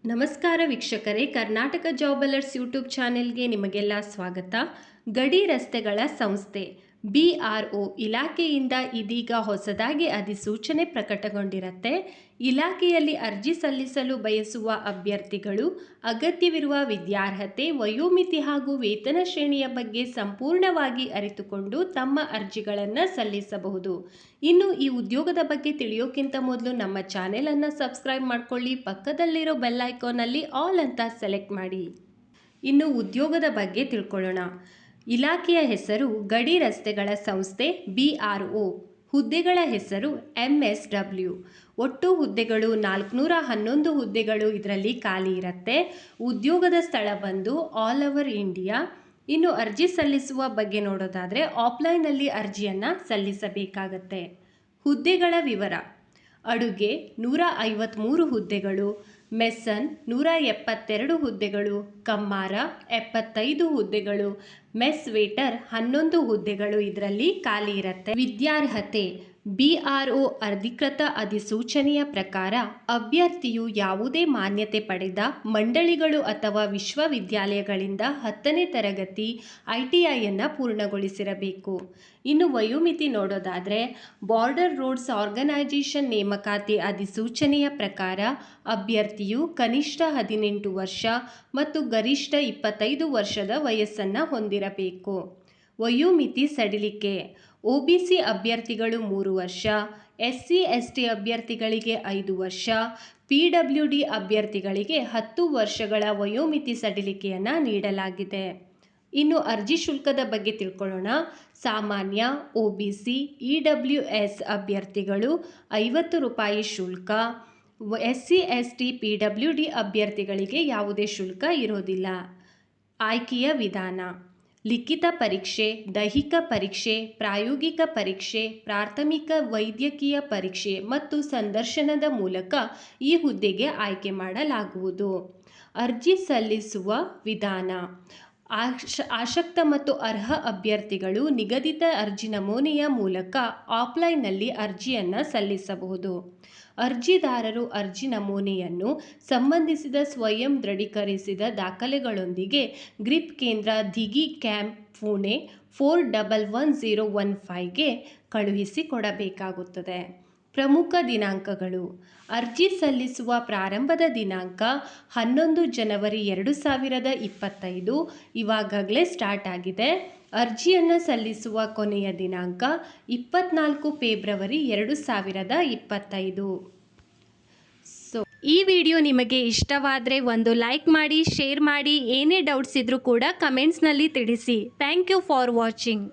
ನಮಸ್ಕಾರ ವೀಕ್ಷಕರೇ, Karnataka job alerts YouTube ಚಾನೆಲ್ಗೆ ನಿಮಗೆಲ್ಲ ಸ್ವಾಗತ. ಗಡಿ ರಸ್ತೆಗಳ ಸಂಸ್ಥೆ BRO ಇಲಾಖೆಯಿಂದ ಇದೀಗ ಹೊಸದಾಗಿ ಅಧಿಸೂಚನೆ ಪ್ರಕಟಗೊಂಡಿರುತ್ತೆ. ಇಲಾಖೆಯಲ್ಲಿ ಅರ್ಜಿ ಸಲ್ಲಿಸಲು ಬಯಸುವ ಅಭ್ಯರ್ಥಿಗಳು ಅಗತ್ಯವಿರುವ ವಿದ್ಯಾರ್ಹತೆ, ವಯೋಮಿತಿ ಹಾಗೂ ವೇತನ ಶ್ರೇಣಿಯ ಬಗ್ಗೆ ಸಂಪೂರ್ಣವಾಗಿ ಅರಿತುಕೊಂಡು ತಮ್ಮ ಅರ್ಜಿಗಳನ್ನು ಸಲ್ಲಿಸಬಹುದು. ಇನ್ನು ಈ ಉದ್ಯೋಗದ ಬಗ್ಗೆ ತಿಳಿಯೋಕ್ಕಿಂತ ಮೊದಲು ನಮ್ಮ ಚಾನೆಲನ್ನು ಸಬ್ಸ್ಕ್ರೈಬ್ ಮಾಡ್ಕೊಳ್ಳಿ, ಪಕ್ಕದಲ್ಲಿರೋ ಬೆಲ್ ಐಕಾನಲ್ಲಿ ಆಲ್ ಅಂತ ಸೆಲೆಕ್ಟ್ ಮಾಡಿ. ಇನ್ನು ಉದ್ಯೋಗದ ಬಗ್ಗೆ ತಿಳ್ಕೊಳ್ಳೋಣ. ಇಲಾಖೆಯ ಹೆಸರು ಗಡಿ ರಸ್ತೆಗಳ ಸಂಸ್ಥೆ BRO. ಹುದ್ದೆಗಳ ಹೆಸರು MSW. ಒಟ್ಟು ಹುದ್ದೆಗಳು 411 ಹುದ್ದೆಗಳು ಇದರಲ್ಲಿ ಖಾಲಿ ಇರುತ್ತೆ. ಉದ್ಯೋಗದ ಸ್ಥಳ ಬಂದು ಆಲ್ ಓವರ್ ಇಂಡಿಯಾ. ಇನ್ನು ಅರ್ಜಿ ಸಲ್ಲಿಸುವ ಬಗ್ಗೆ ನೋಡೋದಾದರೆ ಆಫ್ಲೈನಲ್ಲಿ ಅರ್ಜಿಯನ್ನು ಸಲ್ಲಿಸಬೇಕಾಗತ್ತೆ. ಹುದ್ದೆಗಳ ವಿವರ: ಅಡುಗೆ 153 ಹುದ್ದೆಗಳು, ಮೆಸನ್ 172 ಹುದ್ದೆಗಳು, ಕಮ್ಮಾರ 75 ಹುದ್ದೆಗಳು, ಮೆಸ್ ವೇಟರ್ 11 ಹುದ್ದೆಗಳು ಇದರಲ್ಲಿ ಖಾಲಿ ಇರುತ್ತೆ. ವಿದ್ಯಾರ್ಹತೆ: BRO ಅಧಿಕೃತ ಅಧಿಸೂಚನೆಯ ಪ್ರಕಾರ ಅಭ್ಯರ್ಥಿಯು ಯಾವುದೇ ಮಾನ್ಯತೆ ಪಡೆದ ಮಂಡಳಿಗಳು ಅಥವಾ ವಿಶ್ವವಿದ್ಯಾಲಯಗಳಿಂದ 10ನೇ ತರಗತಿ ITIಯನ್ನು ಪೂರ್ಣಗೊಳಿಸಿರಬೇಕು. ಇನ್ನು ವಯೋಮಿತಿ ನೋಡೋದಾದರೆ ಬಾರ್ಡರ್ ರೋಡ್ಸ್ ಆರ್ಗನೈಜೇಷನ್ ನೇಮಕಾತಿ ಅಧಿಸೂಚನೆಯ ಪ್ರಕಾರ ಅಭ್ಯರ್ಥಿಯು ಕನಿಷ್ಠ 18 ವರ್ಷ ಮತ್ತು ಗರಿಷ್ಠ 25 ವರ್ಷದ ವಯಸ್ಸನ್ನು ಹೊಂದಿರಬೇಕು. ವಯೋಮಿತಿ ಸಡಿಲಿಕೆ: OBC ಅಭ್ಯರ್ಥಿಗಳು 3 ವರ್ಷ, SC ST ಅಭ್ಯರ್ಥಿಗಳಿಗೆ 5 ವರ್ಷ, PWD ಅಭ್ಯರ್ಥಿಗಳಿಗೆ 10 ವರ್ಷಗಳ ವಯೋಮಿತಿ ಸಡಿಲಿಕೆಯನ್ನು ನೀಡಲಾಗಿದೆ. ಇನ್ನು ಅರ್ಜಿ ಶುಲ್ಕದ ಬಗ್ಗೆ ತಿಳ್ಕೊಳ್ಳೋಣ. ಸಾಮಾನ್ಯ, OBC, EWS ಅಭ್ಯರ್ಥಿಗಳು 50 ರೂಪಾಯಿ ಶುಲ್ಕ. SC ST PWD ಅಭ್ಯರ್ಥಿಗಳಿಗೆ ಯಾವುದೇ ಶುಲ್ಕ ಇರೋದಿಲ್ಲ. ಆಯ್ಕೆಯ ವಿಧಾನ: ಲಿಖಿತ ಪರೀಕ್ಷೆ, ದೈಹಿಕ ಪರೀಕ್ಷೆ, ಪ್ರಾಯೋಗಿಕ ಪರೀಕ್ಷೆ, ಪ್ರಾಥಮಿಕ ವೈದ್ಯಕೀಯ ಪರೀಕ್ಷೆ ಮತ್ತು ಸಂದರ್ಶನದ ಮೂಲಕ ಈ ಹುದ್ದೆಗೆ ಆಯ್ಕೆ ಮಾಡಲಾಗುವುದು. ಅರ್ಜಿ ಸಲ್ಲಿಸುವ ವಿಧಾನ: ಆಸಕ್ತ ಮತ್ತು ಅರ್ಹ ಅಭ್ಯರ್ಥಿಗಳು ನಿಗದಿತ ಅರ್ಜಿ ನಮೂನೆಯ ಮೂಲಕ ಆಫ್ಲೈನ್ನಲ್ಲಿ ಅರ್ಜಿಯನ್ನು ಸಲ್ಲಿಸಬಹುದು. ಅರ್ಜಿದಾರರು ಅರ್ಜಿ ನಮೂನೆಯನ್ನು ಸಂಬಂಧಿಸಿದ ಸ್ವಯಂ ದೃಢೀಕರಿಸಿದ ದಾಖಲೆಗಳೊಂದಿಗೆ ಗ್ರಿಪ್ ಕೇಂದ್ರ, ದಿಘಿ ಕ್ಯಾಂಪ್, ಪುಣೆ 411015ಗೆ ಕಳುಹಿಸಿಕೊಡಬೇಕಾಗುತ್ತದೆ. ಪ್ರಮುಖ ದಿನಾಂಕಗಳು: ಅರ್ಜಿ ಸಲ್ಲಿಸುವ ಪ್ರಾರಂಭದ ದಿನಾಂಕ 11 ಜನವರಿ 2025, ಇವಾಗಲೇ ಸ್ಟಾರ್ಟ್ ಆಗಿದೆ. ಅರ್ಜಿಯನ್ನು ಸಲ್ಲಿಸುವ ಕೊನೆಯ ದಿನಾಂಕ 24 ಫೆಬ್ರವರಿ 2025. ಈ ವಿಡಿಯೋ ನಿಮಗೆ ಇಷ್ಟವಾದರೆ ಒಂದು ಲೈಕ್ ಮಾಡಿ, ಶೇರ್ ಮಾಡಿ. ಏನೇ ಡೌಟ್ಸ್ ಇದ್ರೂ ಕೂಡ ಕಮೆಂಟ್ಸ್ನಲ್ಲಿ ತಿಳಿಸಿ. Thank you for watching.